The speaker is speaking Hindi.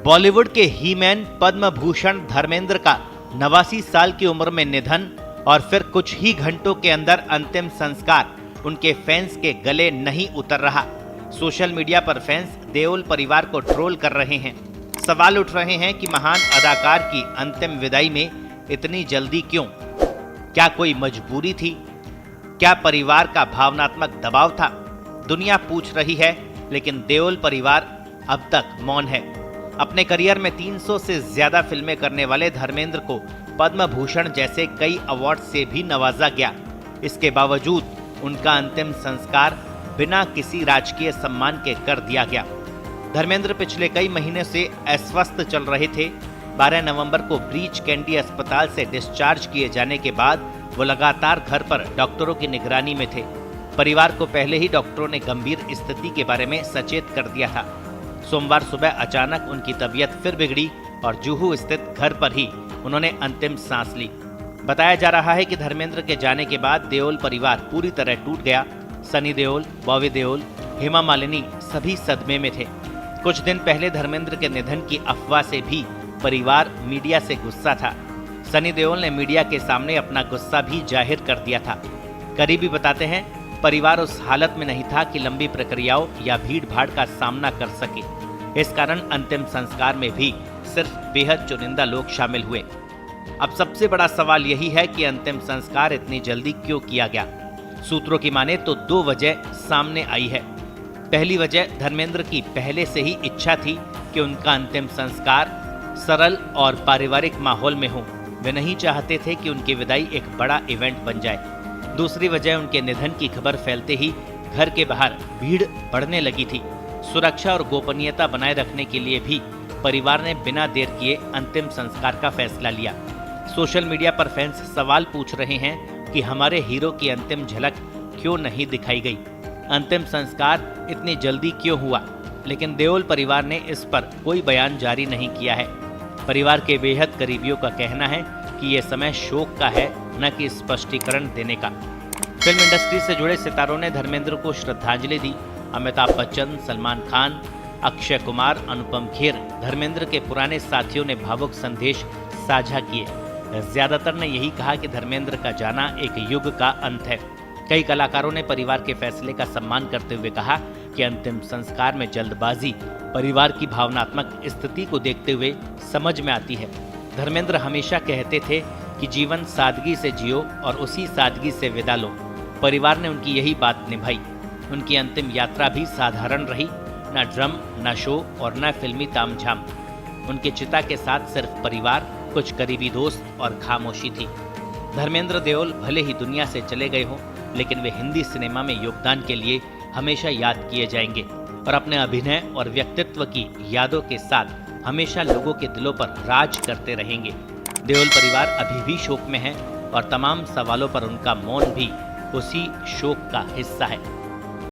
बॉलीवुड के हीमैन पद्म भूषण धर्मेंद्र का 89 साल की उम्र में निधन और फिर कुछ ही घंटों के अंदर अंतिम संस्कार उनके फैंस के गले नहीं उतर रहा। सोशल मीडिया पर फैंस देओल परिवार को ट्रोल कर रहे हैं। सवाल उठ रहे हैं कि महान अदाकार की अंतिम विदाई में इतनी जल्दी क्यों? क्या कोई मजबूरी थी? क्या परिवार का भावनात्मक दबाव था? दुनिया पूछ रही है, लेकिन देओल परिवार अब तक मौन है। अपने करियर में 300 से ज्यादा फिल्में करने वाले धर्मेंद्र को पद्म भूषण जैसे कई अवार्ड से भी नवाजा गया। इसके बावजूद उनका अंतिम संस्कार बिना किसी राजकीय सम्मान के कर दिया गया। धर्मेंद्र पिछले कई महीने से अस्वस्थ चल रहे थे। 12 नवंबर को ब्रीच कैंडी अस्पताल से डिस्चार्ज किए जाने के बाद वो लगातार घर पर डॉक्टरों की निगरानी में थे। परिवार को पहले ही डॉक्टरों ने गंभीर स्थिति के बारे में सचेत कर दिया था। सोमवार सुबह अचानक उनकी तबीयत फिर बिगड़ी और जुहू स्थित घर पर ही उन्होंने अंतिम सांस ली। बताया जा रहा है कि धर्मेंद्र के जाने के बाद देओल परिवार पूरी तरह टूट गया। सनी देओल, बॉबी देओल, हेमा मालिनी सभी सदमे में थे। कुछ दिन पहले धर्मेंद्र के निधन की अफवाह से भी परिवार मीडिया से गुस्सा था। सनी देओल ने मीडिया के सामने अपना गुस्सा भी जाहिर कर दिया था। करीबी बताते हैं, परिवार उस हालत में नहीं था कि लंबी प्रक्रियाओं या भीड़ भाड़ का सामना कर सके। इस कारण अंतिम संस्कार में भी सिर्फ बेहद चुनिंदा लोग शामिल हुए। अब सबसे बड़ा सवाल यही है कि अंतिम संस्कार इतनी जल्दी क्यों किया गया? सूत्रों की माने तो 2 वजह सामने आई है। पहली वजह, धर्मेंद्र की पहले से ही इच्छा थी कि उनका अंतिम संस्कार सरल और पारिवारिक माहौल में हो। वे नहीं चाहते थे कि उनकी विदाई एक बड़ा इवेंट बन जाए। दूसरी वजह, उनके निधन की खबर फैलते ही घर के बाहर भीड़ बढ़ने लगी थी। सुरक्षा और गोपनीयता बनाए रखने के लिए भी परिवार ने बिना देर किए अंतिम संस्कार का फैसला लिया। सोशल मीडिया पर फैंस सवाल पूछ रहे हैं कि हमारे हीरो की अंतिम झलक क्यों नहीं दिखाई गई? अंतिम संस्कार इतनी जल्दी क्यों हुआ? लेकिन देओल परिवार ने इस पर कोई बयान जारी नहीं किया है। परिवार के बेहद करीबियों का कहना है कि ये समय शोक का है, न कि स्पष्टीकरण देने का। फिल्म इंडस्ट्री से जुड़े सितारों ने धर्मेंद्र को श्रद्धांजलि दी। अमिताभ बच्चन, सलमान खान, अक्षय कुमार, अनुपम खेर, धर्मेंद्र के पुराने साथियों ने भावुक संदेश साझा किए। ज्यादातर ने यही कहा कि धर्मेंद्र का जाना एक युग का अंत है। कई कलाकारों ने परिवार के फैसले का सम्मान करते हुए कहा कि अंतिम संस्कार में जल्दबाजी परिवार की भावनात्मक स्थिति को देखते हुए समझ में आती है। धर्मेंद्र हमेशा कहते थे कि जीवन सादगी से जियो और उसी सादगी से विदा लो। परिवार ने उनकी यही बात निभाई। उनकी अंतिम यात्रा भी साधारण रही, न ड्रम, न शो और न फिल्मी तामझाम। उनके चिता के साथ सिर्फ परिवार, कुछ करीबी दोस्त और खामोशी थी। धर्मेंद्र देओल भले ही दुनिया से चले गए हों, लेकिन वे हिंदी सिनेमा में योगदान के लिए हमेशा याद किए जाएंगे और अपने अभिनय और व्यक्तित्व की यादों के साथ हमेशा लोगों के दिलों पर राज करते रहेंगे। देओल परिवार अभी भी शोक में है और तमाम सवालों पर उनका मौन भी उसी शोक का हिस्सा है।